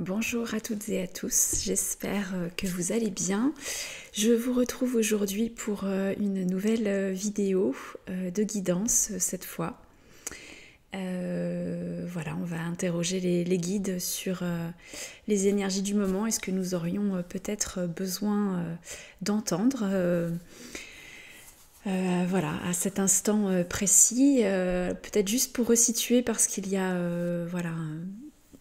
Bonjour à toutes et à tous, j'espère que vous allez bien. Je vous retrouve aujourd'hui pour une nouvelle vidéo de guidance cette fois. Voilà, on va interroger les guides sur les énergies du moment et ce que nous aurions peut-être besoin d'entendre. Voilà, à cet instant précis, peut-être juste pour resituer parce qu'il y a voilà,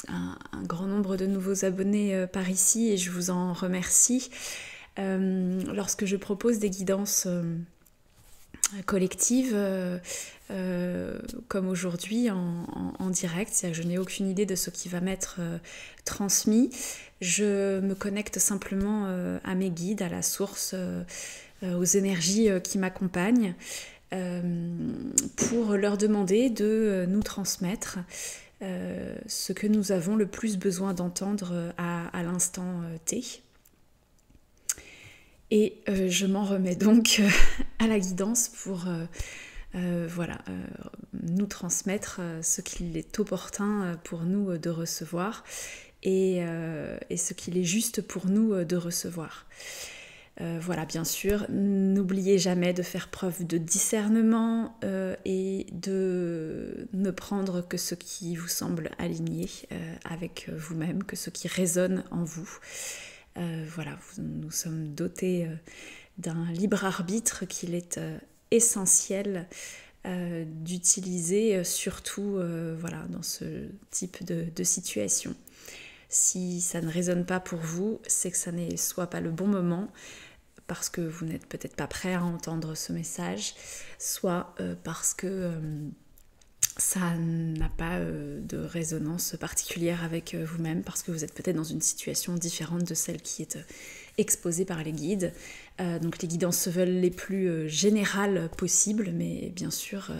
un grand nombre de nouveaux abonnés par ici et je vous en remercie. Lorsque je propose des guidances collectives, comme aujourd'hui en direct, c'est-à-dire que je n'ai aucune idée de ce qui va m'être transmis, je me connecte simplement à mes guides, à la source, aux énergies qui m'accompagnent, pour leur demander de nous transmettre ce que nous avons le plus besoin d'entendre à l'instant T. Et je m'en remets donc à la guidance pour nous transmettre ce qu'il est opportun pour nous de recevoir et ce qu'il est juste pour nous de recevoir. Voilà, bien sûr, n'oubliez jamais de faire preuve de discernement et de ne prendre que ce qui vous semble aligné avec vous-même, que ce qui résonne en vous. Voilà, nous sommes dotés d'un libre arbitre qu'il est essentiel d'utiliser, surtout voilà, dans ce type de situation. Si ça ne résonne pas pour vous, c'est que ça n'est soit pas le bon moment, parce que vous n'êtes peut-être pas prêt à entendre ce message, soit parce que ça n'a pas de résonance particulière avec vous-même, parce que vous êtes peut-être dans une situation différente de celle qui est exposée par les guides. Donc les guidances se veulent les plus générales possibles, mais bien sûr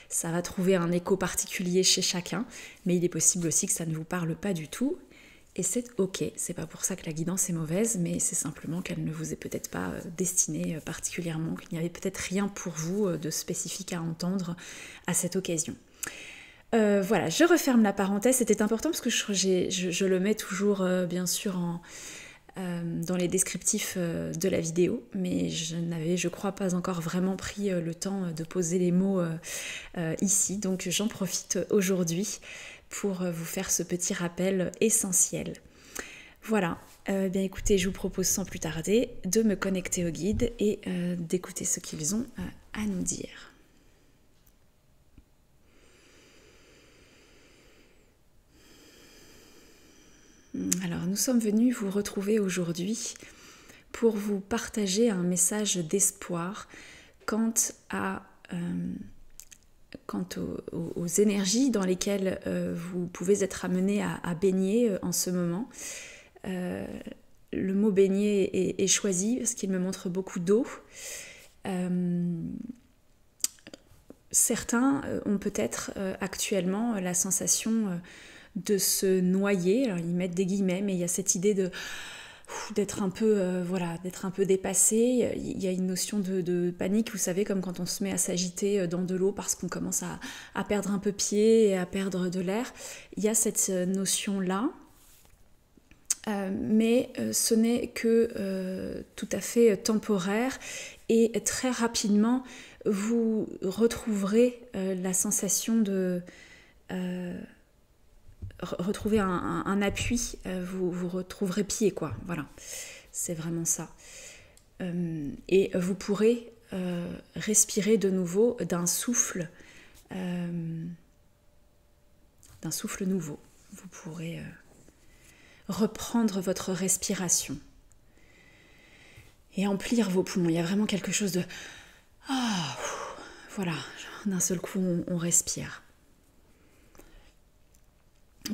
ça va trouver un écho particulier chez chacun, mais il est possible aussi que ça ne vous parle pas du tout. Et c'est ok, c'est pas pour ça que la guidance est mauvaise, mais c'est simplement qu'elle ne vous est peut-être pas destinée particulièrement, qu'il n'y avait peut-être rien pour vous de spécifique à entendre à cette occasion. Voilà, je referme la parenthèse, c'était important parce que je le mets toujours bien sûr dans les descriptifs de la vidéo, mais je n'avais, je crois, pas encore vraiment pris le temps de poser les mots ici, donc j'en profite aujourd'hui pour vous faire ce petit rappel essentiel. Voilà, bien écoutez, je vous propose sans plus tarder de me connecter aux guides et d'écouter ce qu'ils ont à nous dire. Alors, nous sommes venus vous retrouver aujourd'hui pour vous partager un message d'espoir quant aux énergies dans lesquelles vous pouvez être amené à baigner en ce moment. Le mot baigner est choisi parce qu'il me montre beaucoup d'eau. Certains ont peut-être actuellement la sensation de se noyer. Alors, ils mettent des guillemets, mais il y a cette idée d'être un peu d'être un peu dépassé. Il y a une notion de panique, vous savez, comme quand on se met à s'agiter dans de l'eau parce qu'on commence à perdre un peu pied et à perdre de l'air. Il y a cette notion-là, mais ce n'est que tout à fait temporaire et très rapidement vous retrouverez la sensation de retrouver un appui, vous retrouverez pied, quoi. Voilà, c'est vraiment ça. Et vous pourrez respirer de nouveau d'un souffle nouveau. Vous pourrez reprendre votre respiration et emplir vos poumons. Il y a vraiment quelque chose de... voilà, d'un seul coup, on respire.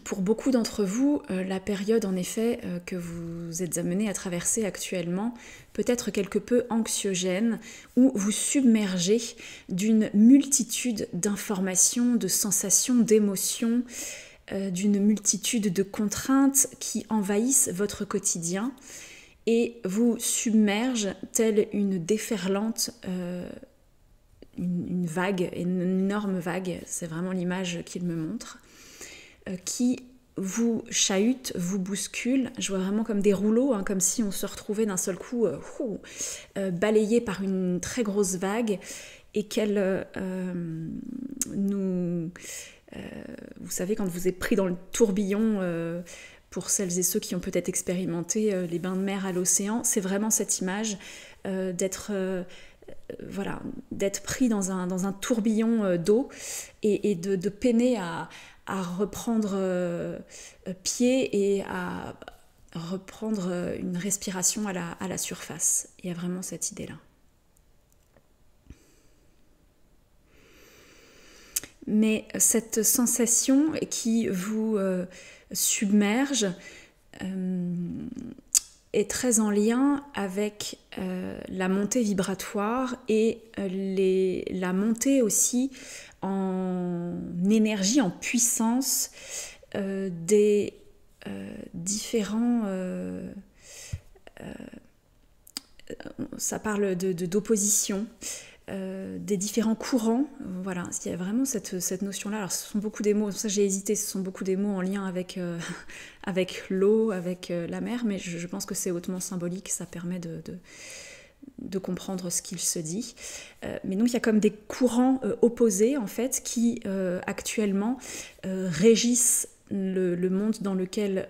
Pour beaucoup d'entre vous, la période en effet que vous êtes amenés à traverser actuellement peut être quelque peu anxiogène ou vous submergez d'une multitude d'informations, de sensations, d'émotions, d'une multitude de contraintes qui envahissent votre quotidien et vous submergent telle une déferlante, une vague, une énorme vague, c'est vraiment l'image qu'il me montre, qui vous chahute, vous bouscule. Je vois vraiment comme des rouleaux, hein, comme si on se retrouvait d'un seul coup balayé par une très grosse vague et qu'elle nous... vous savez, quand vous êtes pris dans le tourbillon, pour celles et ceux qui ont peut-être expérimenté les bains de mer à l'océan, c'est vraiment cette image d'être pris dans un tourbillon d'eau et de peiner à reprendre pied et à reprendre une respiration à la surface. Il y a vraiment cette idée-là. Mais cette sensation qui vous submerge est très en lien avec la montée vibratoire et la montée aussi en énergie, en puissance des différents... ça parle d'opposition. Des différents courants, voilà, il y a vraiment cette notion-là. Alors ce sont beaucoup des mots, ça j'ai hésité, ce sont beaucoup des mots en lien avec, avec l'eau, avec la mer, mais je pense que c'est hautement symbolique, ça permet de comprendre ce qu'il se dit. Mais donc il y a comme des courants opposés en fait qui actuellement régissent le monde dans lequel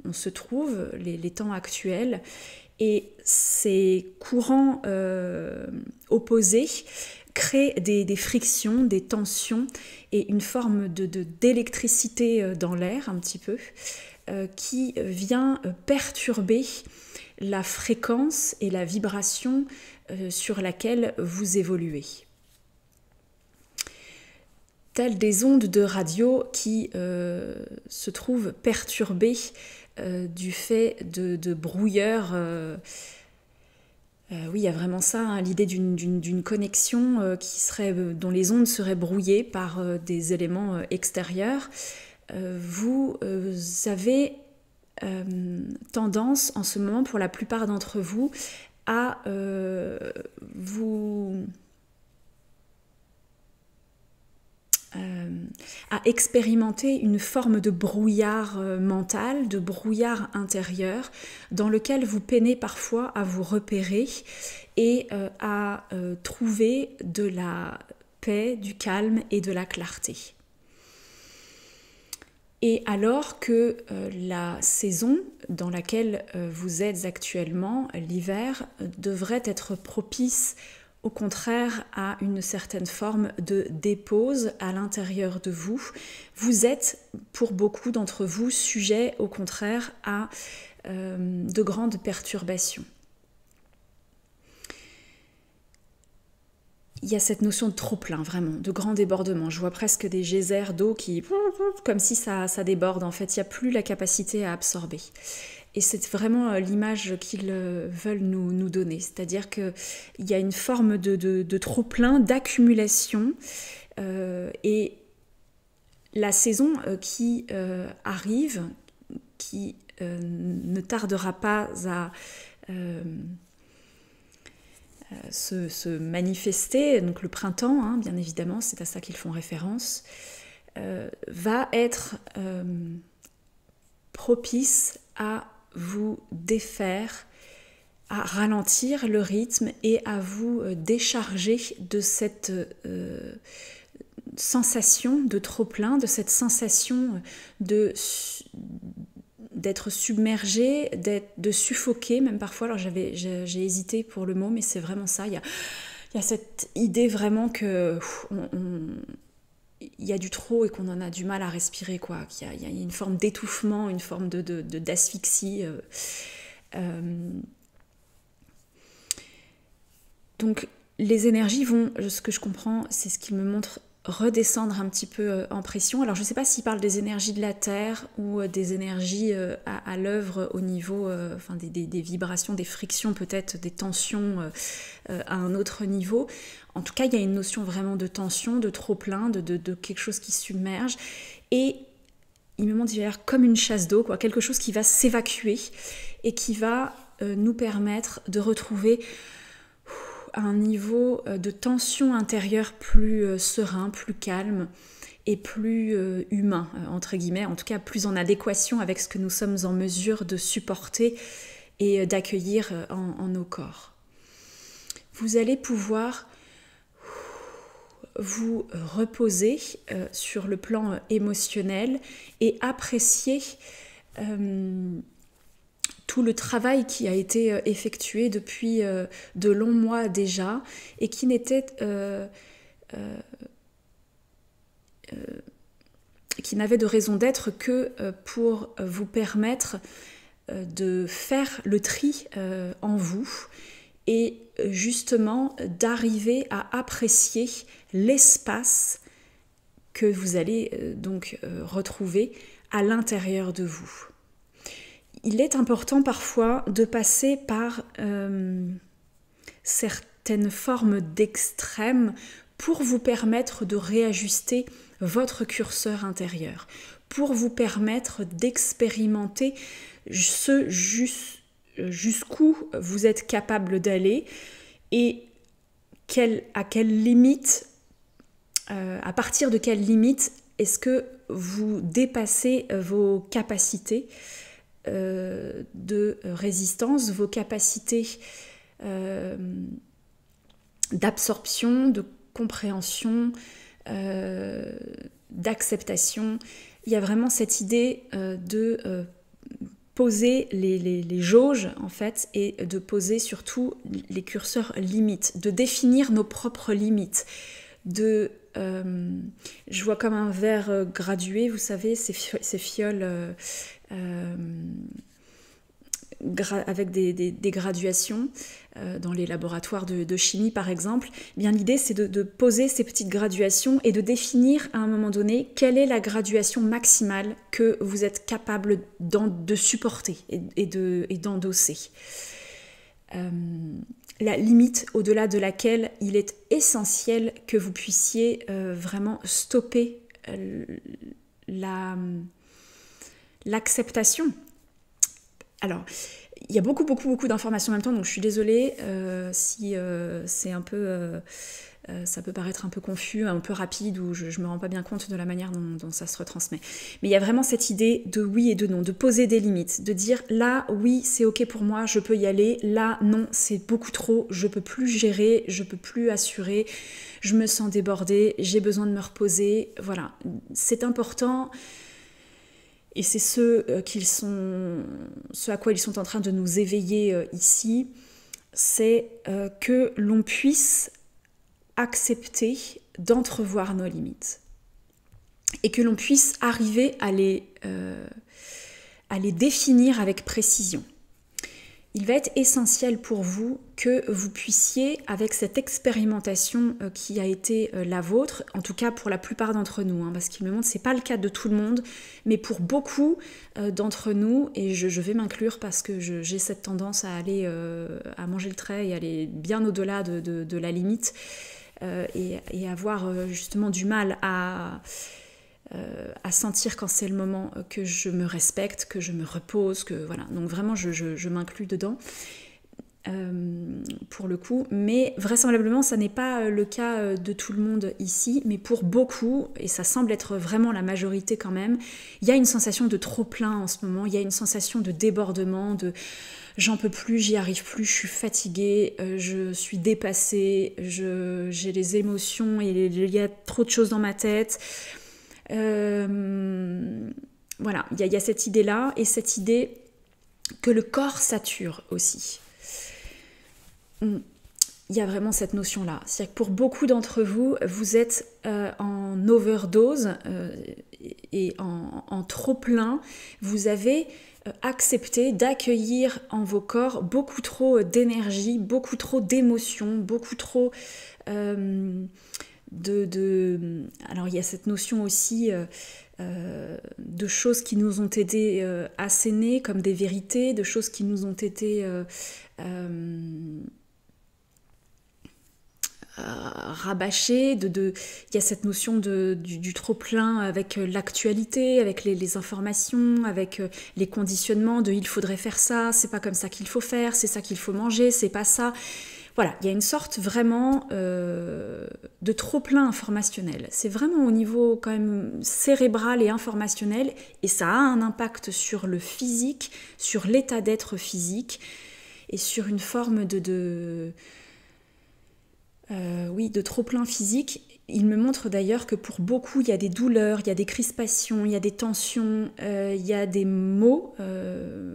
on se trouve, les temps actuels. Et ces courants opposés créent des frictions, des tensions et une forme d'électricité dans l'air un petit peu qui vient perturber la fréquence et la vibration sur laquelle vous évoluez. Telles des ondes de radio qui se trouvent perturbées du fait de brouilleurs. Oui, il y a vraiment ça, hein, l'idée d'une connexion dont les ondes seraient brouillées par des éléments extérieurs. Vous avez tendance en ce moment, pour la plupart d'entre vous, à à expérimenter une forme de brouillard mental, de brouillard intérieur, dans lequel vous peinez parfois à vous repérer et à trouver de la paix, du calme et de la clarté. Et alors que la saison dans laquelle vous êtes actuellement, l'hiver, devrait être propice au contraire à une certaine forme de dépose à l'intérieur de vous. Vous êtes, pour beaucoup d'entre vous, sujet au contraire à de grandes perturbations. Il y a cette notion de trop-plein, vraiment, de grand débordement. Je vois presque des geysers d'eau qui... comme si ça déborde, en fait. Il n'y a plus la capacité à absorber. Et c'est vraiment l'image qu'ils veulent nous donner. C'est-à-dire qu'il y a une forme de trop-plein, d'accumulation. Et la saison qui arrive, qui ne tardera pas à se manifester, donc le printemps, hein, bien évidemment, c'est à ça qu'ils font référence, va être propice à vous défaire, à ralentir le rythme et à vous décharger de cette sensation de trop-plein, de cette sensation d'être submergé, de suffoquer même parfois. Alors j'ai hésité pour le mot, mais c'est vraiment ça. Il y a cette idée vraiment que il y a du trop et qu'on en a du mal à respirer, quoi. Il y a une forme d'étouffement, une forme d'asphyxie. Donc les énergies vont, ce que je comprends, c'est ce qu'ils me montrent, redescendre un petit peu en pression. Alors je ne sais pas s'ils parlent des énergies de la Terre ou des énergies à l'œuvre au niveau des vibrations, des frictions peut-être, des tensions à un autre niveau. En tout cas, il y a une notion vraiment de tension, de trop-plein, de quelque chose qui submerge. Et il me montre derrière comme une chasse d'eau, quoi, quelque chose qui va s'évacuer et qui va nous permettre de retrouver un niveau de tension intérieure plus serein, plus calme, et plus humain, entre guillemets, en tout cas plus en adéquation avec ce que nous sommes en mesure de supporter et d'accueillir en nos corps. Vous allez pouvoir vous reposer sur le plan émotionnel et apprécier tout le travail qui a été effectué depuis de longs mois déjà et qui n'était qui n'avait de raison d'être que pour vous permettre de faire le tri en vous et justement d'arriver à apprécier l'espace que vous allez donc retrouver à l'intérieur de vous. Il est important parfois de passer par certaines formes d'extrême pour vous permettre de réajuster votre curseur intérieur, pour vous permettre d'expérimenter ce jusqu'où vous êtes capable d'aller et à quelle limite, à partir de quelle limite est-ce que vous dépassez vos capacités de résistance, vos capacités d'absorption, de compréhension, d'acceptation. Il y a vraiment cette idée de poser les jauges en fait et de poser surtout les curseurs limites, de définir nos propres limites, je vois comme un verre gradué, vous savez, ces fioles avec des graduations dans les laboratoires de chimie par exemple. Eh bien, l'idée c'est de poser ces petites graduations et de définir à un moment donné quelle est la graduation maximale que vous êtes capable de supporter et d'endosser. La limite au-delà de laquelle il est essentiel que vous puissiez vraiment stopper l'acceptation. Alors, il y a beaucoup d'informations en même temps, donc je suis désolée si c'est un peu... ça peut paraître un peu confus, un peu rapide, ou je ne me rends pas bien compte de la manière dont ça se retransmet. Mais il y a vraiment cette idée de oui et de non, de poser des limites, de dire là, oui, c'est ok pour moi, je peux y aller, là, non, c'est beaucoup trop, je peux plus gérer, je peux plus assurer, je me sens débordée, j'ai besoin de me reposer. Voilà, c'est important. Et c'est ce à quoi ils sont en train de nous éveiller ici, c'est que l'on puisse accepter d'entrevoir nos limites et que l'on puisse arriver à les définir avec précision. Il va être essentiel pour vous que vous puissiez, avec cette expérimentation qui a été la vôtre, en tout cas pour la plupart d'entre nous, parce qu'il me montre que ce n'est pas le cas de tout le monde, mais pour beaucoup d'entre nous, et je vais m'inclure parce que j'ai cette tendance à aller à manger le trait et aller bien au-delà de la limite, et avoir justement du mal à sentir quand c'est le moment que je me respecte, que je me repose, que voilà. Donc vraiment, je m'inclus dedans pour le coup. Mais vraisemblablement, ça n'est pas le cas de tout le monde ici, mais pour beaucoup, et ça semble être vraiment la majorité quand même, il y a une sensation de trop-plein en ce moment, il y a une sensation de débordement, de j'en peux plus, j'y arrive plus, je suis fatiguée, je suis dépassée, j'ai les émotions et il y a trop de choses dans ma tête. Voilà, il y a cette idée-là et cette idée que le corps sature aussi. Il y a vraiment cette notion-là. C'est-à-dire que pour beaucoup d'entre vous, vous êtes en overdose et en trop-plein. Vous avez accepté d'accueillir en vos corps beaucoup trop d'énergie, beaucoup trop d'émotions, beaucoup trop... Alors il y a cette notion aussi de choses qui nous ont été assénées comme des vérités, de choses qui nous ont été rabâchées, il y a cette notion du trop-plein avec l'actualité, avec les informations, avec les conditionnements de il faudrait faire ça, c'est pas comme ça qu'il faut faire, c'est ça qu'il faut manger, c'est pas ça. voilà, il y a une sorte vraiment de trop-plein informationnel. C'est vraiment au niveau quand même cérébral et informationnel, et ça a un impact sur le physique, sur l'état d'être physique, et sur une forme de trop-plein physique. Il me montre d'ailleurs que pour beaucoup, il y a des douleurs, il y a des crispations, il y a des tensions, il y a des maux,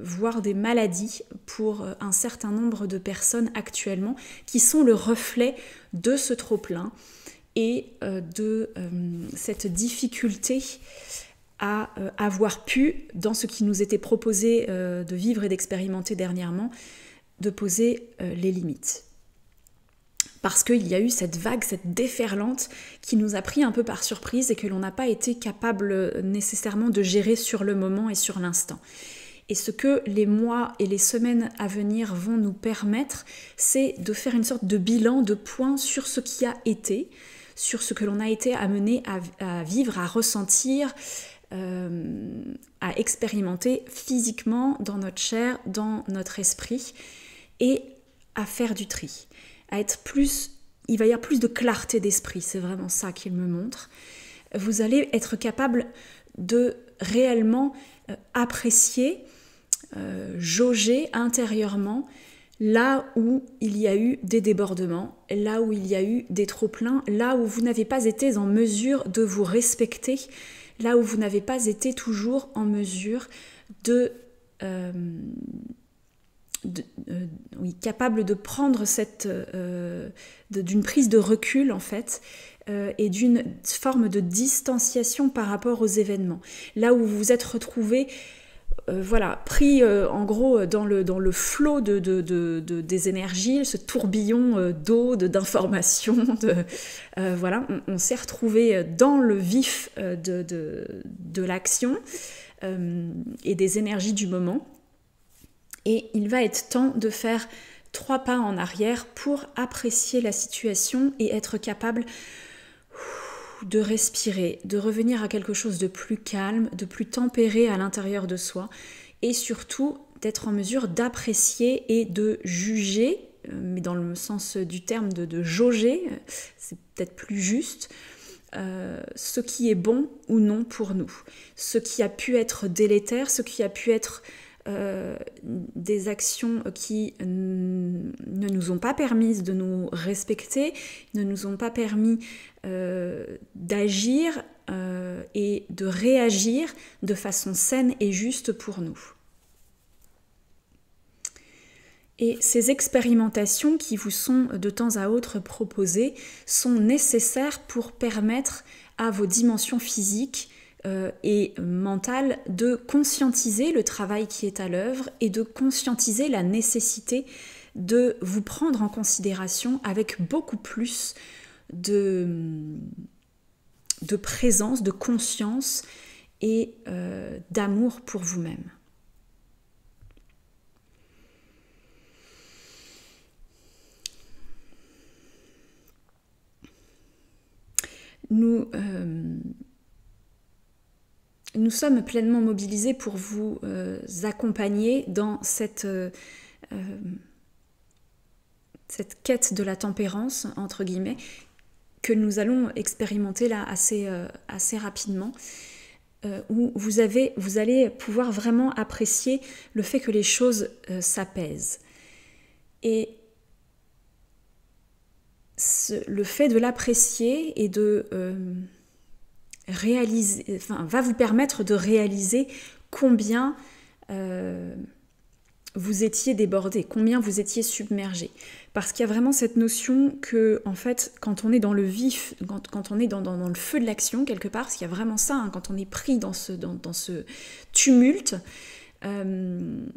voire des maladies pour un certain nombre de personnes actuellement qui sont le reflet de ce trop-plein et de cette difficulté à avoir pu, dans ce qui nous était proposé de vivre et d'expérimenter dernièrement, de poser les limites. Parce qu'il y a eu cette vague, cette déferlante qui nous a pris un peu par surprise et que l'on n'a pas été capable nécessairement de gérer sur le moment et sur l'instant. Et ce que les mois et les semaines à venir vont nous permettre, c'est de faire une sorte de bilan, de point sur ce qui a été, sur ce que l'on a été amené à vivre, à ressentir, à expérimenter physiquement dans notre chair, dans notre esprit, et à faire du tri. À être plus, il va y avoir plus de clarté d'esprit, c'est vraiment ça qu'il me montre. Vous allez être capable de réellement apprécier, jauger intérieurement là où il y a eu des débordements, là où il y a eu des trop-pleins, là où vous n'avez pas été en mesure de vous respecter, là où vous n'avez pas été toujours en mesure capable de prendre d'une prise de recul en fait, et d'une forme de distanciation par rapport aux événements. Là où vous vous êtes retrouvé pris en gros dans le flot des énergies, ce tourbillon d'eau, d'informations, on s'est retrouvé dans le vif de l'action et des énergies du moment. Et il va être temps de faire 3 pas en arrière pour apprécier la situation et être capable de respirer, de revenir à quelque chose de plus calme, de plus tempéré à l'intérieur de soi, et surtout d'être en mesure d'apprécier et de juger, mais dans le sens du terme de jauger, c'est peut-être plus juste, ce qui est bon ou non pour nous, ce qui a pu être délétère, ce qui a pu être des actions qui ne nous ont pas permis de nous respecter, ne nous ont pas permis d'agir et de réagir de façon saine et juste pour nous. Et ces expérimentations qui vous sont de temps à autre proposées sont nécessaires pour permettre à vos dimensions physiques et mentale de conscientiser le travail qui est à l'œuvre et de conscientiser la nécessité de vous prendre en considération avec beaucoup plus de présence, de conscience et d'amour pour vous-même. Nous sommes pleinement mobilisés pour vous accompagner dans cette quête de la tempérance, entre guillemets, que nous allons expérimenter là assez rapidement, où vous allez pouvoir vraiment apprécier le fait que les choses s'apaisent. Et le fait de l'apprécier et de réaliser, va vous permettre de réaliser combien vous étiez débordé, combien vous étiez submergé. Parce qu'il y a vraiment cette notion que, en fait, quand on est dans le vif, quand on est dans le feu de l'action, quelque part, parce qu'il y a vraiment ça, hein, quand on est pris dans ce tumulte, il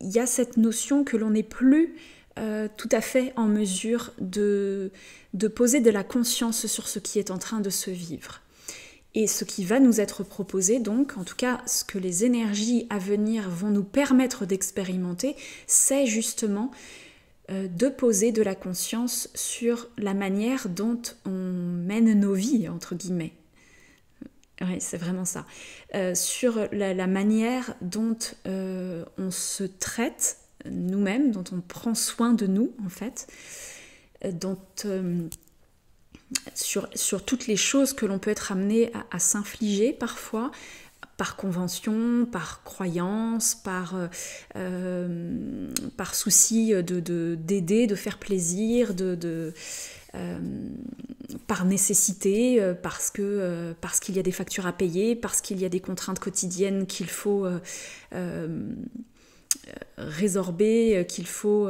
y a cette notion que l'on n'est plus tout à fait en mesure de poser de la conscience sur ce qui est en train de se vivre. Et ce qui va nous être proposé, donc, en tout cas, ce que les énergies à venir vont nous permettre d'expérimenter, c'est justement de poser de la conscience sur la manière dont on mène nos vies, entre guillemets. Oui, c'est vraiment ça. Sur la manière dont on se traite nous-mêmes, dont on prend soin de nous en fait, sur toutes les choses que l'on peut être amené à s'infliger parfois, par convention, par croyance, par souci d'aider, de faire plaisir, par nécessité, parce qu'il y a des factures à payer, parce qu'il y a des contraintes quotidiennes qu'il faut résorber, qu'il faut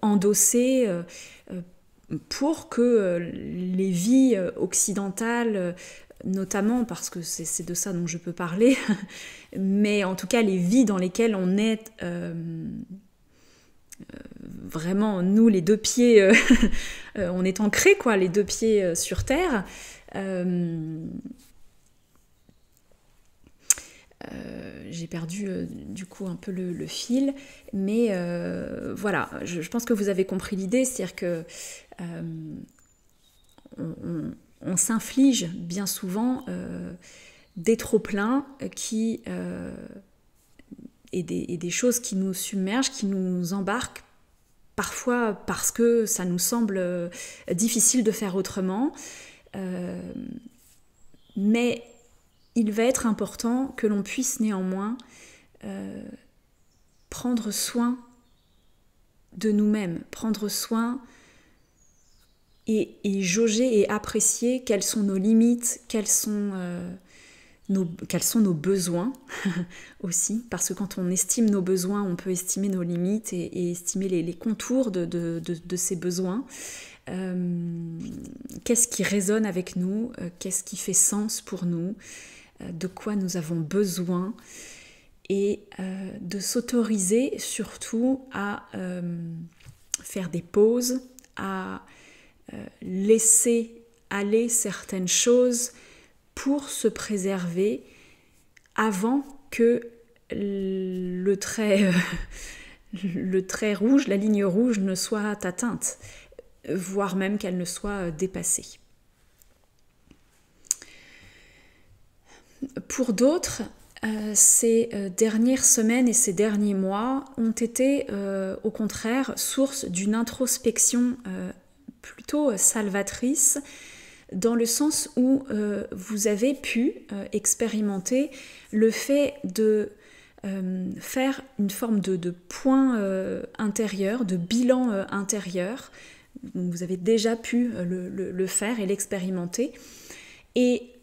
endosser, pour que les vies occidentales, notamment parce que c'est de ça dont je peux parler, mais en tout cas les vies dans lesquelles on est vraiment, nous les deux pieds, on est ancrés quoi, les deux pieds sur terre. J'ai perdu du coup un peu le fil, mais voilà, je pense que vous avez compris l'idée, c'est-à-dire que on s'inflige bien souvent des trop-pleins et des choses qui nous submergent, qui nous embarquent, parfois parce que ça nous semble difficile de faire autrement, mais il va être important que l'on puisse néanmoins prendre soin de nous-mêmes, prendre soin et jauger et apprécier quelles sont nos limites, quels sont nos besoins aussi, parce que quand on estime nos besoins, on peut estimer nos limites et estimer les contours de ces besoins. Qu'est-ce qui résonne avec nous, qu'est-ce qui fait sens pour nous, de quoi nous avons besoin, et de s'autoriser surtout à faire des pauses, à laisser aller certaines choses pour se préserver avant que le trait rouge, la ligne rouge ne soit atteinte, voire même qu'elle ne soit dépassée. Pour d'autres, ces dernières semaines et ces derniers mois ont été au contraire source d'une introspection plutôt salvatrice, dans le sens où vous avez pu expérimenter le fait de faire une forme de point intérieur, de bilan intérieur. Vous avez déjà pu le faire et l'expérimenter. Et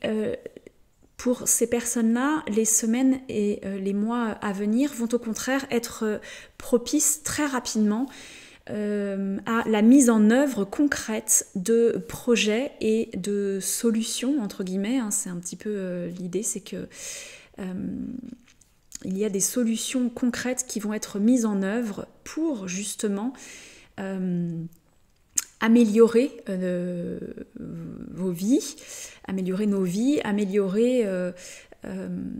pour ces personnes-là, les semaines et les mois à venir vont au contraire être propices très rapidement à la mise en œuvre concrète de projets et de solutions, entre guillemets. C'est un petit peu l'idée, c'est que il y a des solutions concrètes qui vont être mises en œuvre pour justement améliorer vos vies, améliorer nos vies, améliorer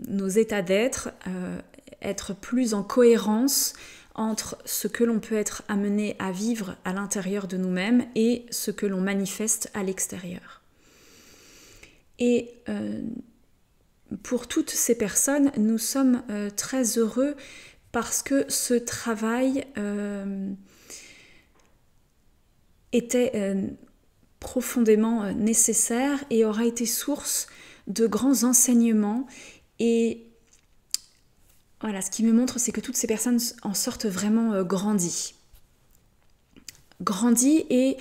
nos états d'être, être plus en cohérence entre ce que l'on peut être amené à vivre à l'intérieur de nous-mêmes et ce que l'on manifeste à l'extérieur. Et pour toutes ces personnes, nous sommes très heureux parce que ce travail était profondément nécessaire et aura été source de grands enseignements. Et voilà, ce qui me montre, c'est que toutes ces personnes en sortent vraiment grandies. Grandies et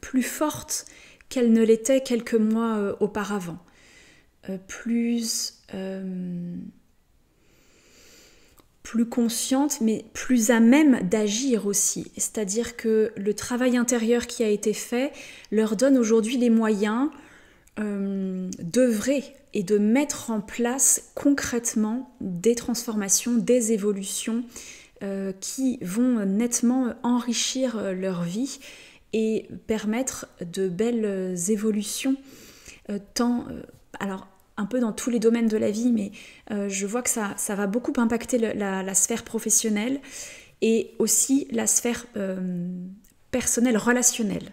plus fortes qu'elles ne l'étaient quelques mois auparavant. Plus conscientes, mais plus à même d'agir aussi. C'est-à-dire que le travail intérieur qui a été fait leur donne aujourd'hui les moyens d'œuvrer et de mettre en place concrètement des transformations, des évolutions qui vont nettement enrichir leur vie et permettre de belles évolutions, alors un peu dans tous les domaines de la vie, mais je vois que ça va beaucoup impacter la sphère professionnelle et aussi la sphère personnelle, relationnelle.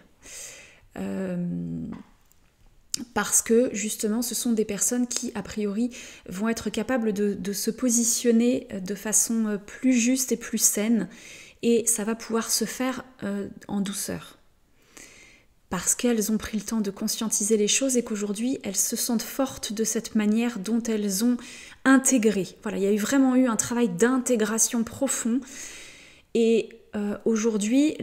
parce que justement ce sont des personnes qui a priori vont être capables de se positionner de façon plus juste et plus saine, et ça va pouvoir se faire en douceur. Parce qu'elles ont pris le temps de conscientiser les choses et qu'aujourd'hui elles se sentent fortes de cette manière dont elles ont intégré. Voilà, il y a vraiment eu un travail d'intégration profond, et aujourd'hui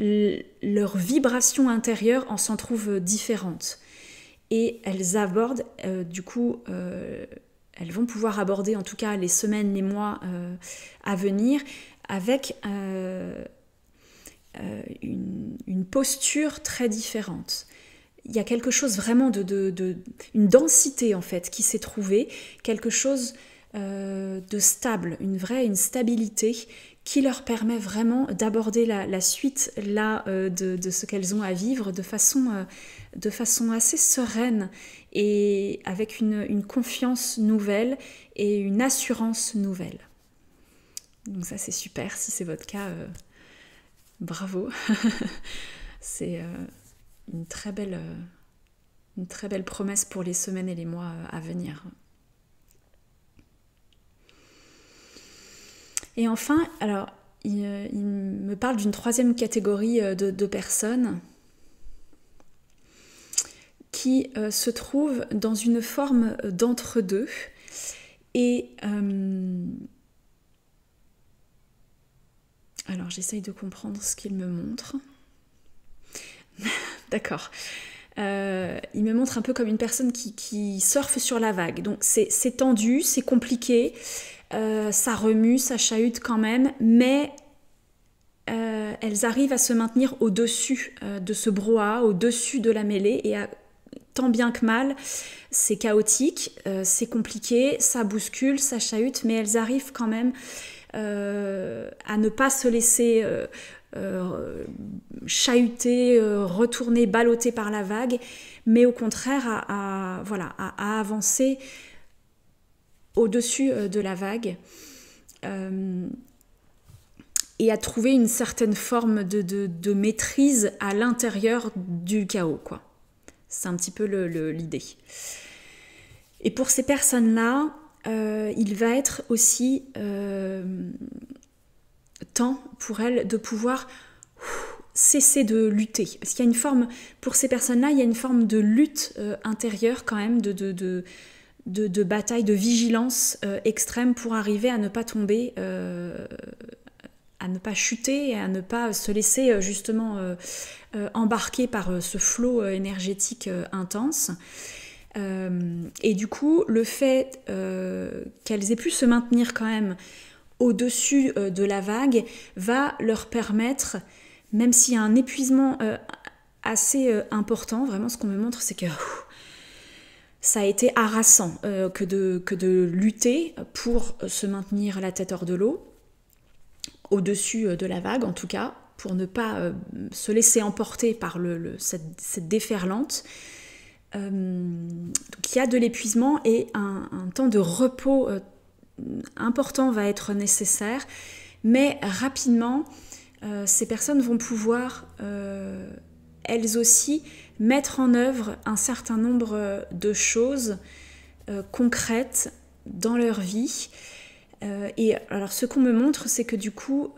leur vibration intérieure en s'en trouve différente. Et elles abordent, elles vont pouvoir aborder en tout cas les semaines, les mois à venir avec une posture très différente. Il y a quelque chose vraiment une densité en fait qui s'est trouvée, quelque chose de stable, une stabilité qui leur permet vraiment d'aborder la suite là de ce qu'elles ont à vivre de façon assez sereine et avec une confiance nouvelle et une assurance nouvelle. Donc ça c'est super, si c'est votre cas, bravo. C'est une très belle promesse pour les semaines et les mois à venir. Et enfin, alors, il me parle d'une troisième catégorie de personnes qui se trouvent dans une forme d'entre-deux. Et alors, j'essaye de comprendre ce qu'il me montre. D'accord. Il me montre un peu comme une personne qui surfe sur la vague. Donc, c'est tendu, c'est compliqué. Ça remue, ça chahute quand même, mais elles arrivent à se maintenir au-dessus de ce brouhaha, au-dessus de la mêlée, et tant bien que mal, c'est chaotique, c'est compliqué, ça bouscule, ça chahute, mais elles arrivent quand même à ne pas se laisser chahuter, retourner, balloter par la vague, mais au contraire à avancer au-dessus de la vague et à trouver une certaine forme de maîtrise à l'intérieur du chaos, quoi. C'est un petit peu l'idée. Et pour ces personnes-là, il va être aussi temps pour elles de pouvoir cesser de lutter. Parce qu'il y a une forme, pour ces personnes-là, il y a une forme de lutte intérieure quand même, de bataille, de vigilance extrême pour arriver à ne pas tomber, à ne pas chuter, et à ne pas se laisser justement embarquer par ce flot énergétique intense. Et du coup, le fait qu'elles aient pu se maintenir quand même au-dessus de la vague va leur permettre, même s'il y a un épuisement assez important, vraiment ce qu'on me montre, c'est que ça a été harassant que de lutter pour se maintenir la tête hors de l'eau, au-dessus de la vague en tout cas, pour ne pas se laisser emporter par cette déferlante. Donc il y a de l'épuisement et un temps de repos important va être nécessaire, mais rapidement, ces personnes vont pouvoir elles aussi mettre en œuvre un certain nombre de choses concrètes dans leur vie. Et alors ce qu'on me montre, c'est que du coup,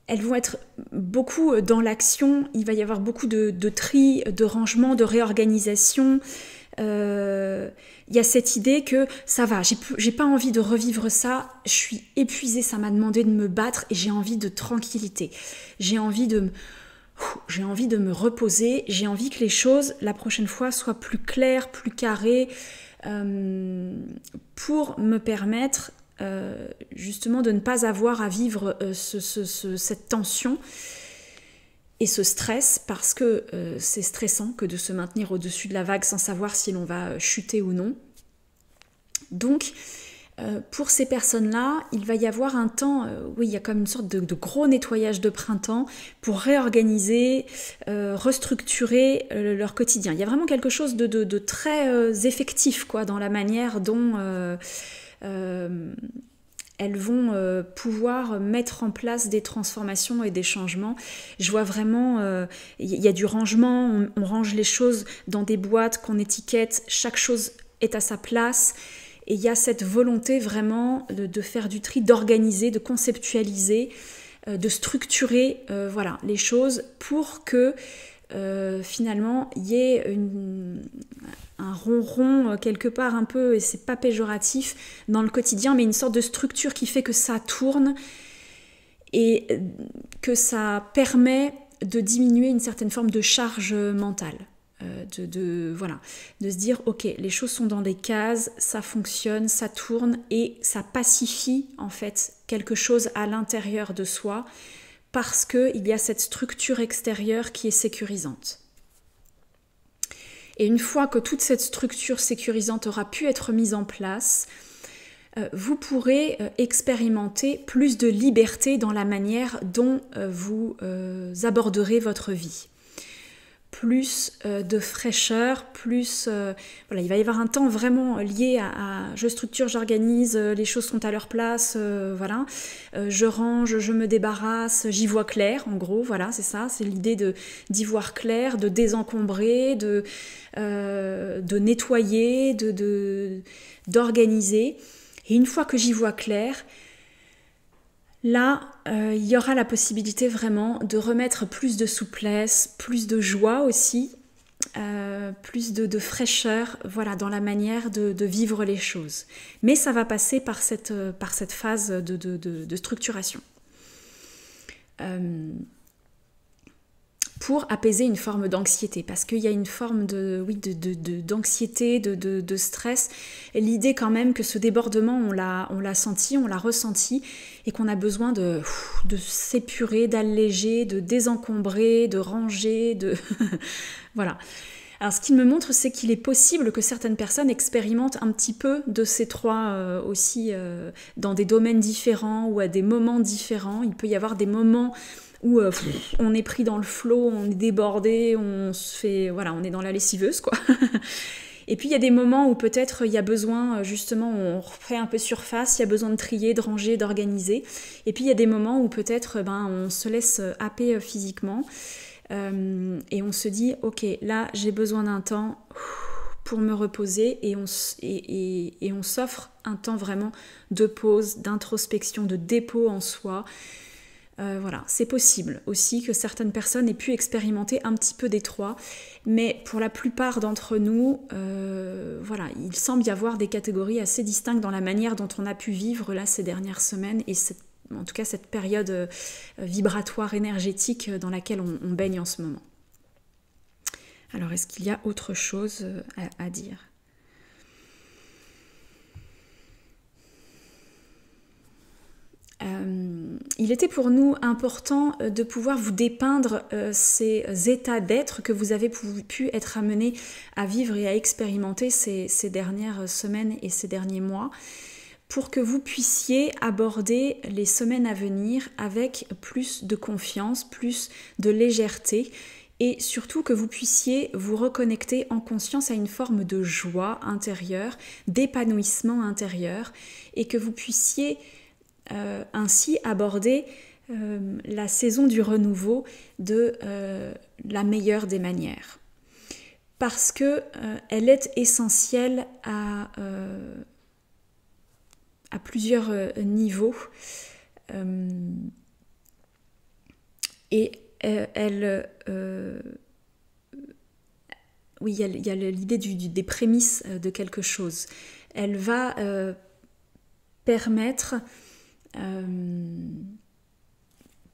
elles vont être beaucoup dans l'action, il va y avoir beaucoup de tri, de rangement, de réorganisation. Il y a cette idée que ça va, j'ai pas envie de revivre ça, je suis épuisée, ça m'a demandé de me battre et j'ai envie de tranquillité. J'ai envie de me reposer, j'ai envie que les choses, la prochaine fois, soient plus claires, plus carrées, pour me permettre justement de ne pas avoir à vivre cette tension et ce stress, parce que c'est stressant que de se maintenir au-dessus de la vague sans savoir si l'on va chuter ou non. Donc, pour ces personnes-là, il va y avoir un temps, il y a comme une sorte de gros nettoyage de printemps pour réorganiser, restructurer leur quotidien. Il y a vraiment quelque chose de très effectif, quoi, dans la manière dont elles vont pouvoir mettre en place des transformations et des changements. Je vois vraiment, il y a du rangement, on range les choses dans des boîtes qu'on étiquette, chaque chose est à sa place. Et il y a cette volonté vraiment de faire du tri, d'organiser, de conceptualiser, de structurer les choses pour que finalement il y ait un ronron quelque part un peu, et c'est pas péjoratif dans le quotidien, mais une sorte de structure qui fait que ça tourne et que ça permet de diminuer une certaine forme de charge mentale. De se dire ok, les choses sont dans des cases, ça fonctionne, ça tourne et ça pacifie en fait quelque chose à l'intérieur de soi parce qu'il y a cette structure extérieure qui est sécurisante. Et une fois que toute cette structure sécurisante aura pu être mise en place, vous pourrez expérimenter plus de liberté dans la manière dont vous aborderez votre vie. Plus de fraîcheur, plus... il va y avoir un temps vraiment lié à je structure, j'organise, les choses sont à leur place, je range, je me débarrasse, j'y vois clair, en gros, voilà, c'est ça, c'est l'idée d'y voir clair, de désencombrer, de nettoyer, d'organiser. Et une fois que j'y vois clair, là, il y aura la possibilité vraiment de remettre plus de souplesse, plus de joie aussi, plus de fraîcheur, dans la manière de vivre les choses. Mais ça va passer par cette phase de structuration. Pour apaiser une forme d'anxiété, parce qu'il y a une forme d'anxiété, de stress. Et l'idée quand même que ce débordement, on l'a senti, on l'a ressenti, et qu'on a besoin de s'épurer, d'alléger, de désencombrer, de ranger, voilà. Alors ce qu'il me montre, c'est qu'il est possible que certaines personnes expérimentent un petit peu de ces trois aussi dans des domaines différents ou à des moments différents. Il peut y avoir des moments où on est pris dans le flot, on est débordé, on est dans la lessiveuse, quoi. Et puis il y a des moments où peut-être il y a besoin, justement, on refait un peu surface, il y a besoin de trier, de ranger, d'organiser. Et puis il y a des moments où peut-être on se laisse happer physiquement et on se dit, ok, là j'ai besoin d'un temps pour me reposer, et on s'offre un temps vraiment de pause, d'introspection, de dépôt en soi. C'est possible aussi que certaines personnes aient pu expérimenter un petit peu des trois, mais pour la plupart d'entre nous, il semble y avoir des catégories assez distinctes dans la manière dont on a pu vivre là ces dernières semaines, et en tout cas cette période vibratoire énergétique dans laquelle on baigne en ce moment. Alors est-ce qu'il y a autre chose à dire ? Il était pour nous important de pouvoir vous dépeindre ces états d'être que vous avez pu être amenés à vivre et à expérimenter ces dernières semaines et ces derniers mois, pour que vous puissiez aborder les semaines à venir avec plus de confiance, plus de légèreté, et surtout que vous puissiez vous reconnecter en conscience à une forme de joie intérieure, d'épanouissement intérieur, et que vous puissiez ainsi aborder la saison du renouveau de la meilleure des manières. Parce que elle est essentielle à plusieurs niveaux, et il y a l'idée des prémices de quelque chose. Elle va permettre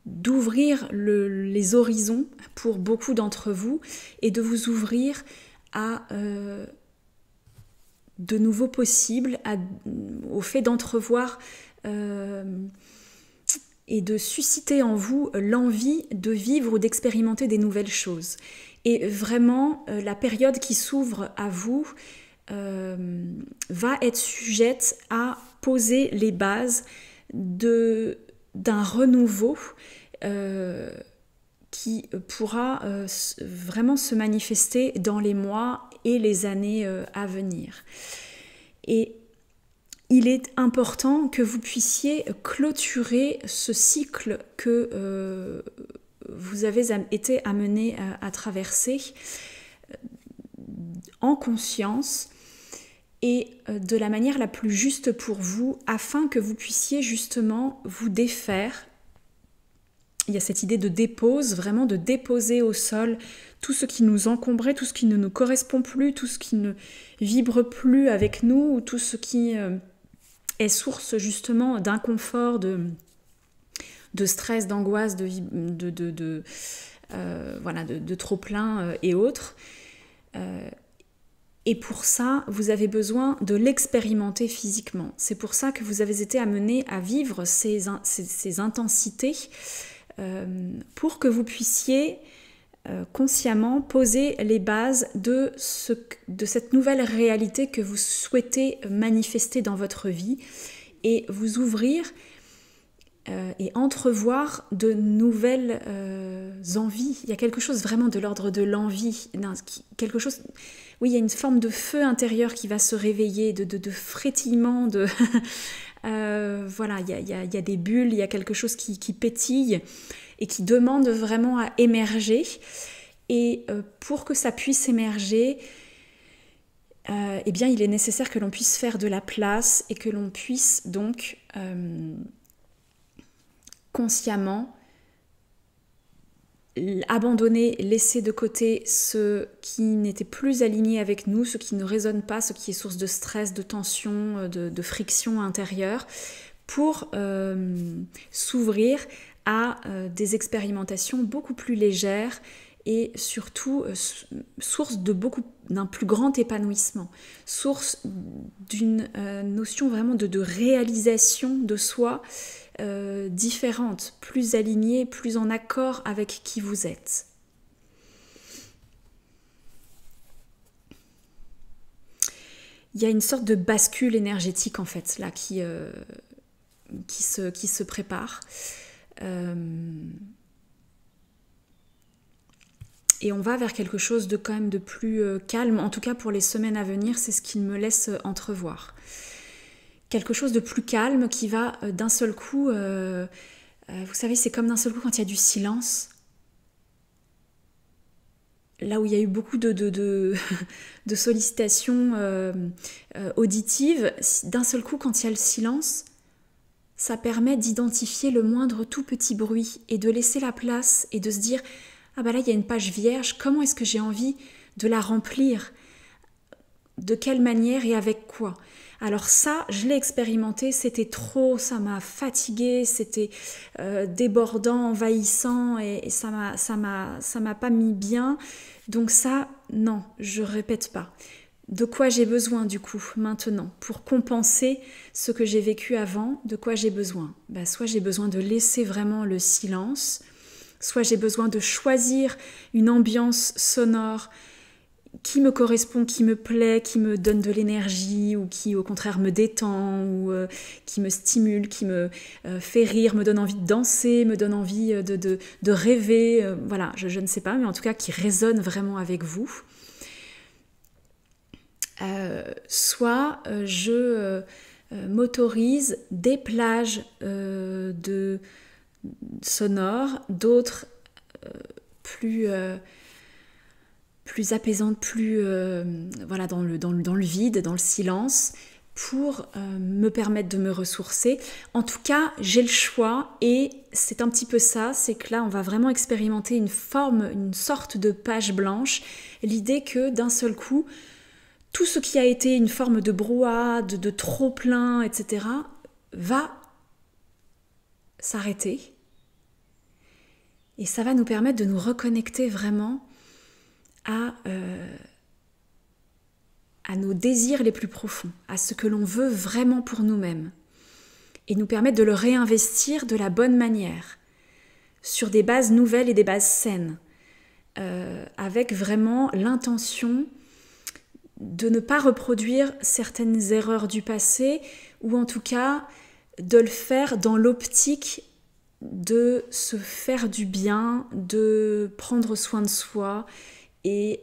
d'ouvrir les horizons pour beaucoup d'entre vous, et de vous ouvrir à de nouveaux possibles, au fait d'entrevoir et de susciter en vous l'envie de vivre ou d'expérimenter des nouvelles choses. Et vraiment, la période qui s'ouvre à vous va être sujette à poser les bases d'un renouveau qui pourra vraiment se manifester dans les mois et les années à venir. Et il est important que vous puissiez clôturer ce cycle que vous avez été amené à traverser en conscience et de la manière la plus juste pour vous, afin que vous puissiez justement vous défaire. Il y a cette idée de dépose, vraiment de déposer au sol tout ce qui nous encombrait, tout ce qui ne nous correspond plus, tout ce qui ne vibre plus avec nous, ou tout ce qui est source justement d'inconfort, de stress, d'angoisse, de trop-plein et autres. Et pour ça, vous avez besoin de l'expérimenter physiquement. C'est pour ça que vous avez été amené à vivre ces intensités pour que vous puissiez consciemment poser les bases de cette nouvelle réalité que vous souhaitez manifester dans votre vie et vous ouvrir et entrevoir de nouvelles envies. Il y a quelque chose vraiment de l'ordre de l'envie, quelque chose... Oui, il y a une forme de feu intérieur qui va se réveiller, de frétillement, voilà, il y a des bulles, il y a quelque chose qui pétille et qui demande vraiment à émerger. Et pour que ça puisse émerger, eh bien, il est nécessaire que l'on puisse faire de la place et que l'on puisse donc consciemment abandonner, laisser de côté ce qui n'était plus aligné avec nous, ce qui ne résonne pas, ce qui est source de stress, de tension, de friction intérieure, pour s'ouvrir à des expérimentations beaucoup plus légères et surtout source d'un plus grand épanouissement, source d'une notion vraiment de réalisation de soi différente, plus alignée, plus en accord avec qui vous êtes. Il y a une sorte de bascule énergétique en fait là qui se prépare. Et on va vers quelque chose de quand même de plus calme, en tout cas pour les semaines à venir, c'est ce qu'il me laisse entrevoir. Quelque chose de plus calme qui va d'un seul coup, vous savez, c'est comme d'un seul coup quand il y a du silence, là où il y a eu beaucoup de sollicitations auditives, d'un seul coup quand il y a le silence, ça permet d'identifier le moindre tout petit bruit et de laisser la place et de se dire « Ah bah là, il y a une page vierge, comment est-ce que j'ai envie de la remplir ? De quelle manière et avec quoi ?» Alors ça, je l'ai expérimenté, c'était trop, ça m'a fatiguée, c'était débordant, envahissant et ça m'a pas mis bien. Donc ça, non, je répète pas. De quoi j'ai besoin du coup maintenant pour compenser ce que j'ai vécu avant? De quoi j'ai besoin? Soit j'ai besoin de laisser vraiment le silence, soit j'ai besoin de choisir une ambiance sonore qui me correspond, qui me plaît, qui me donne de l'énergie ou qui au contraire me détend ou qui me stimule, qui me fait rire, me donne envie de danser, me donne envie de rêver, voilà, je ne sais pas, mais en tout cas qui résonne vraiment avec vous. Soit je m'autorise des plages sonores, d'autres plus apaisantes, plus voilà, dans le vide, dans le silence, pour me permettre de me ressourcer. En tout cas, j'ai le choix et c'est un petit peu ça, c'est que là, on va vraiment expérimenter une sorte de page blanche, l'idée que d'un seul coup, tout ce qui a été une forme de brouhaha, de trop-plein, etc., va s'arrêter. Et ça va nous permettre de nous reconnecter vraiment à nos désirs les plus profonds, à ce que l'on veut vraiment pour nous-mêmes. Et nous permettre de le réinvestir de la bonne manière, sur des bases nouvelles et des bases saines, avec vraiment l'intention de ne pas reproduire certaines erreurs du passé, ou en tout cas de le faire dans l'optique de se faire du bien, de prendre soin de soi et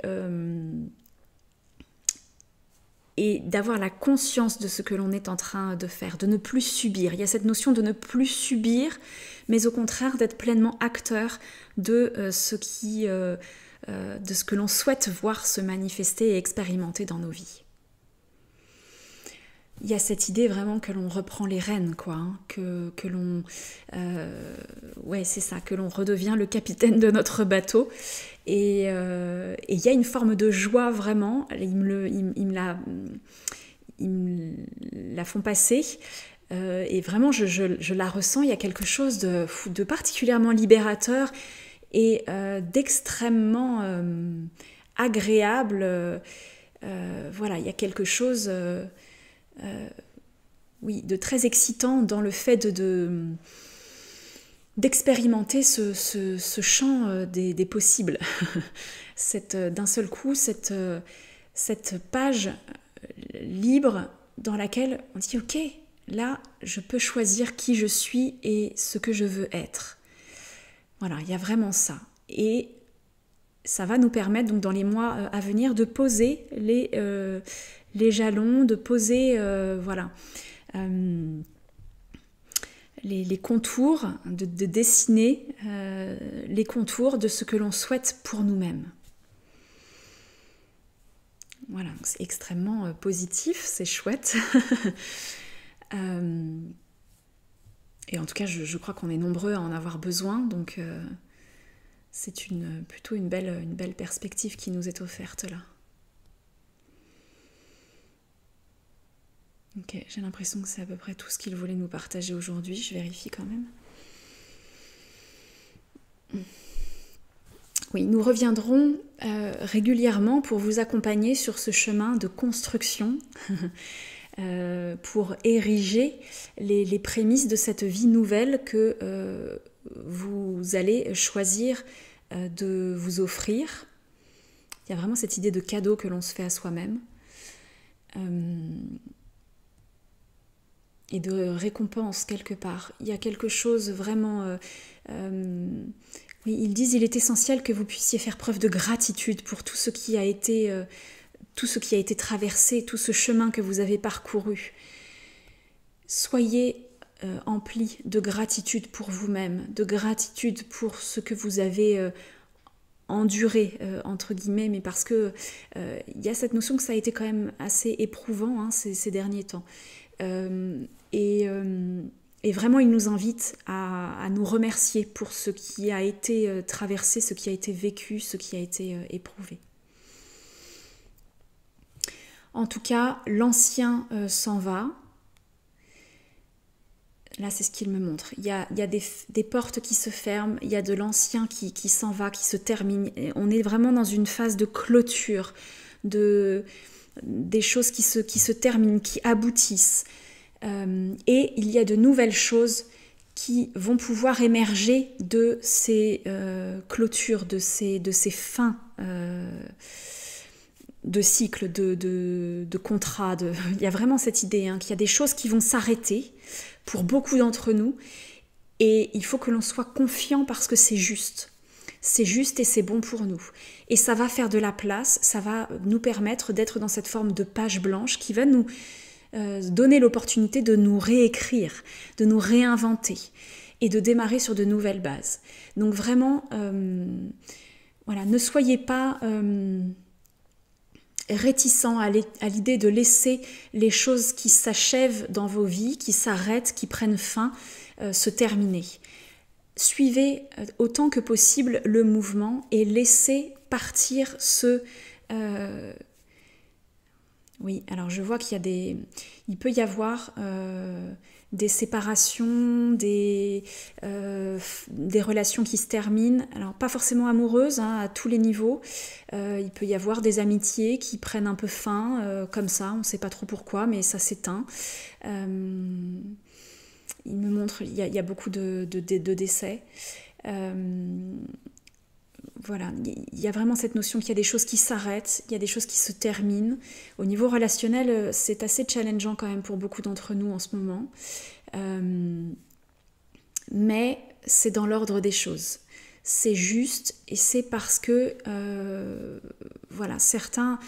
et d'avoir la conscience de ce que l'on est en train de faire, de ne plus subir. Il y a cette notion de ne plus subir, mais au contraire d'être pleinement acteur de ce que l'on souhaite voir se manifester et expérimenter dans nos vies. Il y a cette idée vraiment que l'on reprend les rênes, quoi, hein, que l'on, c'est ça, que l'on redevient le capitaine de notre bateau. Et il y a une forme de joie vraiment. Ils me la font passer. Et vraiment, je la ressens. Il y a quelque chose de particulièrement libérateur et d'extrêmement agréable. Il y a quelque chose de très excitant dans le fait d'expérimenter ce champ des possibles. D'un seul coup, cette page libre dans laquelle on dit « Ok, là, je peux choisir qui je suis et ce que je veux être. » Voilà, il y a vraiment ça. Et ça va nous permettre, donc, dans les mois à venir, de poser les jalons, de poser les contours, de dessiner les contours de ce que l'on souhaite pour nous-mêmes. Voilà, c'est extrêmement positif, c'est chouette. Et en tout cas, je crois qu'on est nombreux à en avoir besoin, donc c'est plutôt une belle perspective qui nous est offerte là. Ok, j'ai l'impression que c'est à peu près tout ce qu'il voulait nous partager aujourd'hui. Je vérifie quand même. Oui, nous reviendrons régulièrement pour vous accompagner sur ce chemin de construction, pour ériger les prémices de cette vie nouvelle que vous allez choisir de vous offrir. Il y a vraiment cette idée de cadeau que l'on se fait à soi-même. Et de récompense quelque part. Il y a quelque chose vraiment... ils disent il est essentiel que vous puissiez faire preuve de gratitude pour tout ce qui a été traversé, tout ce chemin que vous avez parcouru. Soyez emplis de gratitude pour vous-même, de gratitude pour ce que vous avez enduré, entre guillemets, mais parce que il y a cette notion que ça a été quand même assez éprouvant, hein, ces derniers temps. Et vraiment, il nous invite à nous remercier pour ce qui a été traversé, ce qui a été vécu, ce qui a été éprouvé. En tout cas, l'ancien s'en va. Là, c'est ce qu'il me montre. Il y a des portes qui se ferment, il y a de l'ancien qui s'en va, qui se termine. Et on est vraiment dans une phase de clôture, des choses qui se terminent, qui aboutissent. Et il y a de nouvelles choses qui vont pouvoir émerger de ces clôtures, de ces fins de cycles, de contrats. Il y a vraiment cette idée qu'il y a des choses qui vont s'arrêter pour beaucoup d'entre nous et il faut que l'on soit confiant parce que c'est juste. C'est juste et c'est bon pour nous. Et ça va faire de la place, ça va nous permettre d'être dans cette forme de page blanche qui va nous donner l'opportunité de nous réécrire, de nous réinventer et de démarrer sur de nouvelles bases. Donc vraiment, ne soyez pas réticents à l'idée de laisser les choses qui s'achèvent dans vos vies, qui s'arrêtent, qui prennent fin, se terminer. Suivez autant que possible le mouvement et laissez partir Oui, alors je vois il peut y avoir des séparations, des relations qui se terminent, alors pas forcément amoureuses, à tous les niveaux. Il peut y avoir des amitiés qui prennent un peu fin, comme ça, on ne sait pas trop pourquoi, mais ça s'éteint. Il me montre, il y a beaucoup de décès. Voilà, il y a vraiment cette notion qu'il y a des choses qui s'arrêtent, il y a des choses qui se terminent. Au niveau relationnel, c'est assez challengeant quand même pour beaucoup d'entre nous en ce moment. Mais c'est dans l'ordre des choses. C'est juste et c'est parce que certains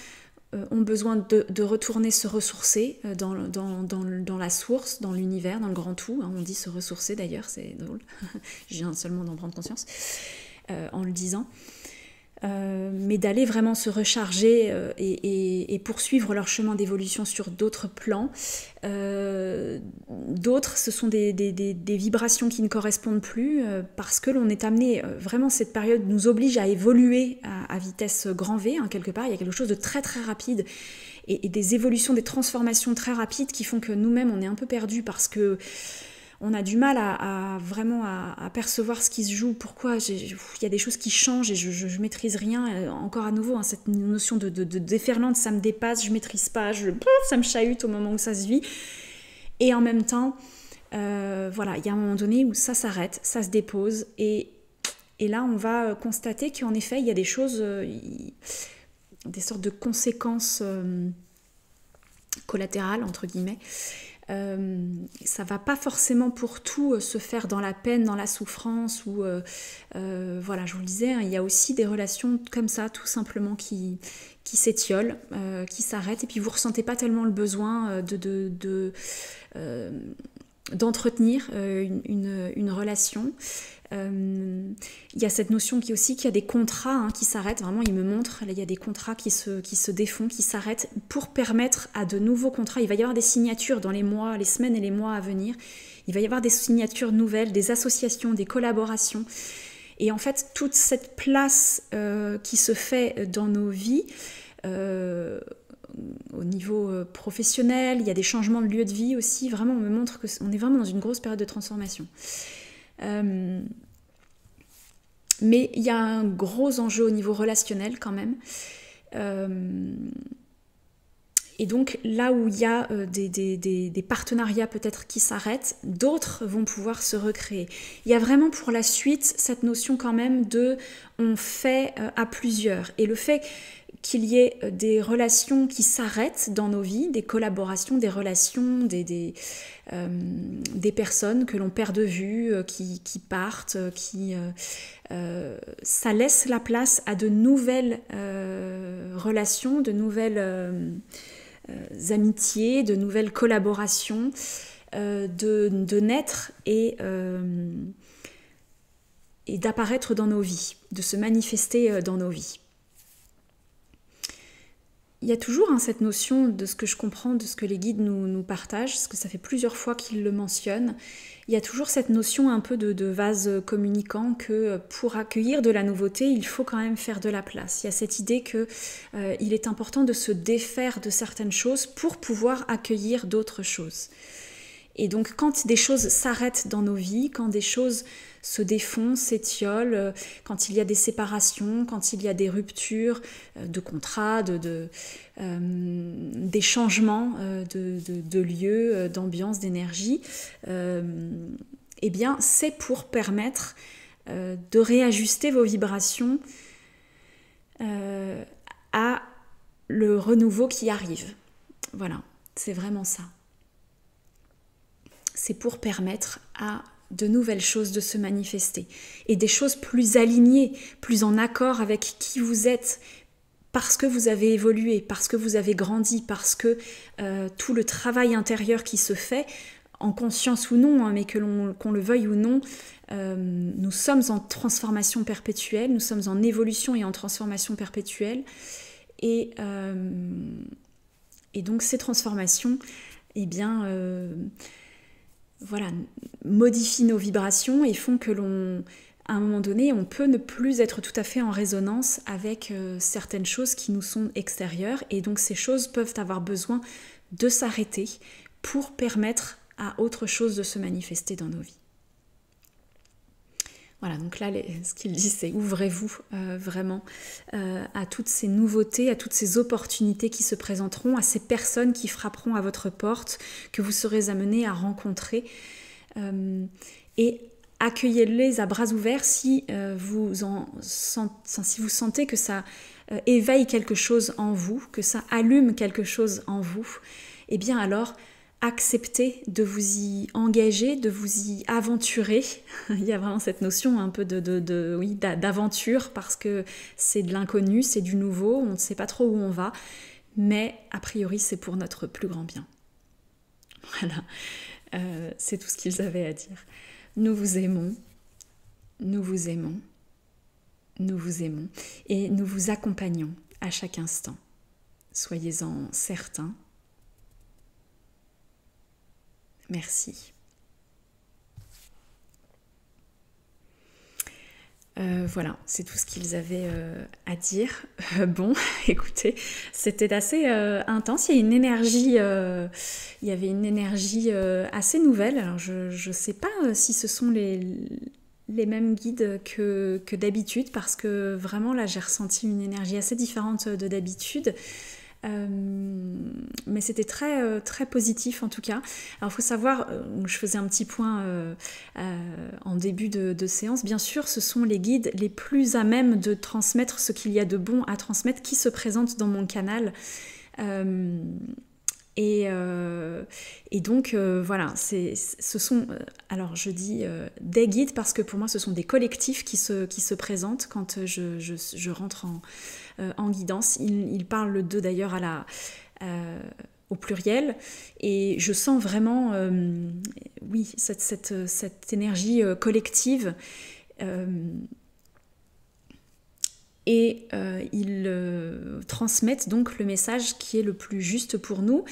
ont besoin de retourner se ressourcer dans la source, dans l'univers, dans le grand tout. Hein, on dit se ressourcer d'ailleurs, c'est drôle. Je viens seulement d'en prendre conscience en le disant. Mais d'aller vraiment se recharger et poursuivre leur chemin d'évolution sur d'autres plans. D'autres, ce sont des vibrations qui ne correspondent plus parce que l'on est amené, vraiment cette période nous oblige à évoluer à vitesse grand V, hein, quelque part. Il y a quelque chose de très très rapide et des évolutions, des transformations très rapides qui font que nous-mêmes on est un peu perdus parce que on a du mal à vraiment à percevoir ce qui se joue, pourquoi il y a des choses qui changent et je maîtrise rien. Encore à nouveau, hein, cette notion de déferlante, ça me dépasse, je maîtrise pas, ça me chahute au moment où ça se vit. Et en même temps, voilà, il y a un moment donné où ça s'arrête, ça se dépose et là on va constater qu'en effet il y a des choses, des sortes de conséquences collatérales entre guillemets. Ça va pas forcément pour tout se faire dans la peine, dans la souffrance ou voilà, je vous le disais, hein, il y a aussi des relations comme ça tout simplement qui s'étiolent, qui s'arrêtent et puis vous ressentez pas tellement le besoin d'entretenir une relation. Il y a cette notion qui aussi qu'il y a des contrats hein, qui s'arrêtent, vraiment il me montre, là, il y a des contrats qui se défont, qui s'arrêtent pour permettre à de nouveaux contrats, il va y avoir des signatures dans les mois, les semaines et les mois à venir, il va y avoir des signatures nouvelles, des associations, des collaborations et en fait toute cette place qui se fait dans nos vies au niveau professionnel, il y a des changements de lieu de vie aussi, vraiment on me montre qu'on est vraiment dans une grosse période de transformation. Mais il y a un gros enjeu au niveau relationnel quand même. Et donc là où il y a des partenariats peut-être qui s'arrêtent, d'autres vont pouvoir se recréer. Il y a vraiment pour la suite cette notion quand même de on fait à plusieurs. Et le fait qu'il y ait des relations qui s'arrêtent dans nos vies, des collaborations, des relations, des personnes que l'on perd de vue, qui partent, ça laisse la place à de nouvelles relations, de nouvelles amitiés, de nouvelles collaborations, de naître et d'apparaître dans nos vies, de se manifester dans nos vies. Il y a toujours hein, cette notion de ce que je comprends, de ce que les guides nous partagent, parce que ça fait plusieurs fois qu'ils le mentionnent. Il y a toujours cette notion un peu de vase communicant que pour accueillir de la nouveauté, il faut quand même faire de la place. Il y a cette idée qu'il est important de se défaire de certaines choses pour pouvoir accueillir d'autres choses. Et donc quand des choses s'arrêtent dans nos vies, quand des choses se défont, s'étiolent, quand il y a des séparations, quand il y a des ruptures de contrats, des changements de lieu, d'ambiance, d'énergie, eh bien c'est pour permettre de réajuster vos vibrations à le renouveau qui arrive. Voilà, c'est vraiment ça. C'est pour permettre à de nouvelles choses de se manifester et des choses plus alignées, plus en accord avec qui vous êtes parce que vous avez évolué, parce que vous avez grandi, parce que tout le travail intérieur qui se fait, en conscience ou non, hein, mais qu'on le veuille ou non, nous sommes en transformation perpétuelle, nous sommes en évolution et en transformation perpétuelle et donc ces transformations, eh bien voilà, modifient nos vibrations et font que à un moment donné, on peut ne plus être tout à fait en résonance avec certaines choses qui nous sont extérieures et donc ces choses peuvent avoir besoin de s'arrêter pour permettre à autre chose de se manifester dans nos vies. Voilà, donc là, ce qu'il dit, c'est ouvrez-vous vraiment à toutes ces nouveautés, à toutes ces opportunités qui se présenteront, à ces personnes qui frapperont à votre porte, que vous serez amenés à rencontrer. Et accueillez-les à bras ouverts si vous sentez que ça éveille quelque chose en vous, que ça allume quelque chose en vous. Eh bien alors, accepter de vous y engager, de vous y aventurer. Il y a vraiment cette notion un peu d'aventure parce que c'est de l'inconnu, c'est du nouveau, on ne sait pas trop où on va. mais a priori c'est pour notre plus grand bien. Voilà, c'est tout ce qu'ils avaient à dire. Nous vous aimons, nous vous aimons, nous vous aimons et nous vous accompagnons à chaque instant. Soyez-en certains. Merci. Voilà, c'est tout ce qu'ils avaient à dire. Bon, écoutez, c'était assez intense. Il y avait une énergie assez nouvelle. Alors, je ne sais pas si ce sont les mêmes guides que d'habitude, parce que vraiment, là, j'ai ressenti une énergie assez différente de d'habitude. Mais c'était très, très positif en tout cas. Alors il faut savoir, je faisais un petit point en début de séance, bien sûr ce sont les guides les plus à même de transmettre ce qu'il y a de bon à transmettre qui se présentent dans mon canal. Et donc voilà, ce sont, alors je dis des guides parce que pour moi ce sont des collectifs qui se présentent quand je rentre en guidance. Ils parlent d'eux d'ailleurs au pluriel et je sens vraiment oui, cette énergie collective. Et ils transmettent donc le message qui est le plus juste pour nous.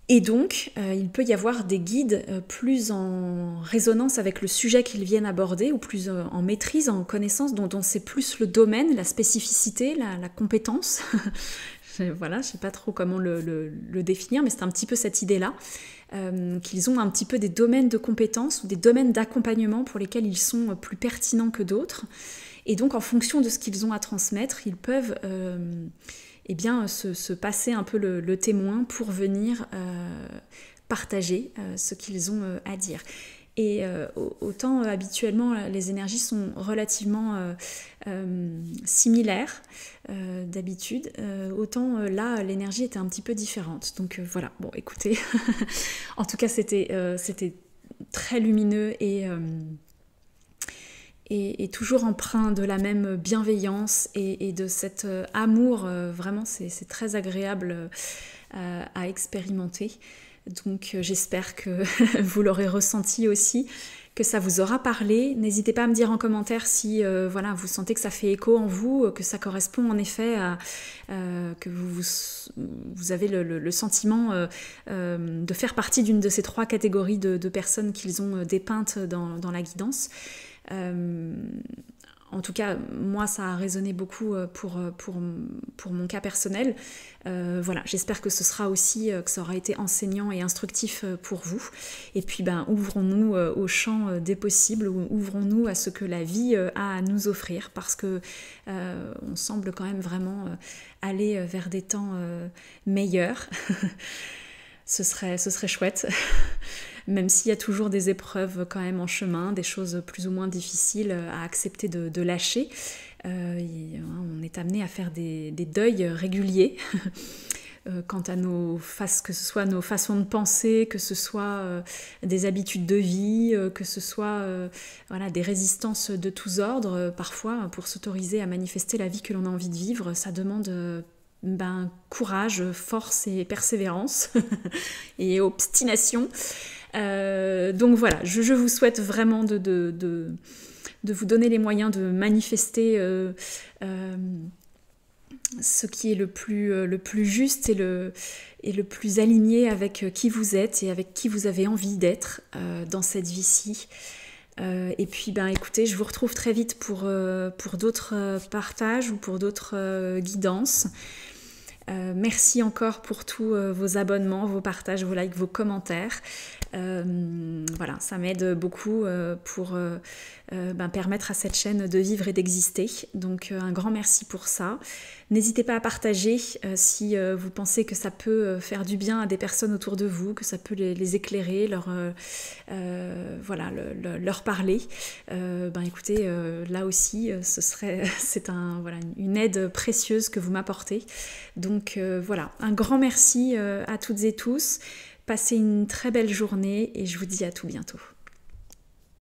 Et donc, il peut y avoir des guides plus en résonance avec le sujet qu'ils viennent aborder, ou plus en maîtrise, en connaissance, dont c'est plus le domaine, la spécificité, la compétence. Voilà, je ne sais pas trop comment le définir, mais c'est un petit peu cette idée-là, qu'ils ont un petit peu des domaines de compétences ou des domaines d'accompagnement pour lesquels ils sont plus pertinents que d'autres. Et donc, en fonction de ce qu'ils ont à transmettre, ils peuvent eh bien, se passer un peu le témoin pour venir partager ce qu'ils ont à dire. Et autant habituellement, les énergies sont relativement similaires d'habitude, autant là, l'énergie était un petit peu différente. Donc voilà, bon, écoutez, en tout cas, c'était très lumineux et toujours empreint de la même bienveillance et de cet amour. Vraiment, c'est très agréable à expérimenter. Donc j'espère que vous l'aurez ressenti aussi, que ça vous aura parlé. N'hésitez pas à me dire en commentaire si voilà, vous sentez que ça fait écho en vous, que ça correspond en effet à... que vous avez le sentiment de faire partie d'une de ces 3 catégories de personnes qu'ils ont dépeintes dans la guidance. En tout cas, moi, ça a résonné beaucoup pour mon cas personnel. Voilà, j'espère que ce sera aussi, que ça aura été enseignant et instructif pour vous. Et puis, ouvrons-nous au champ des possibles, ouvrons-nous à ce que la vie a à nous offrir, parce que on semble quand même vraiment aller vers des temps meilleurs. Ce serait chouette. Même s'il y a toujours des épreuves quand même en chemin, des choses plus ou moins difficiles à accepter de lâcher. On est amené à faire des deuils réguliers quant à que ce soit nos façons de penser, que ce soit des habitudes de vie, que ce soit voilà, des résistances de tous ordres. Parfois, pour s'autoriser à manifester la vie que l'on a envie de vivre, ça demande... courage, force et persévérance et obstination. Donc voilà, je vous souhaite vraiment de vous donner les moyens de manifester ce qui est le plus juste et le plus aligné avec qui vous êtes et avec qui vous avez envie d'être dans cette vie-ci. Et puis écoutez, je vous retrouve très vite pour d'autres partages ou pour d'autres guidances. Merci encore pour tous vos abonnements, vos partages, vos likes, vos commentaires. Voilà, ça m'aide beaucoup pour permettre à cette chaîne de vivre et d'exister. Donc un grand merci pour ça. N'hésitez pas à partager si vous pensez que ça peut faire du bien à des personnes autour de vous, que ça peut les éclairer, leur parler. Écoutez, là aussi, c'est une aide précieuse que vous m'apportez. Donc voilà, un grand merci à toutes et tous. Passez une très belle journée et je vous dis à tout bientôt.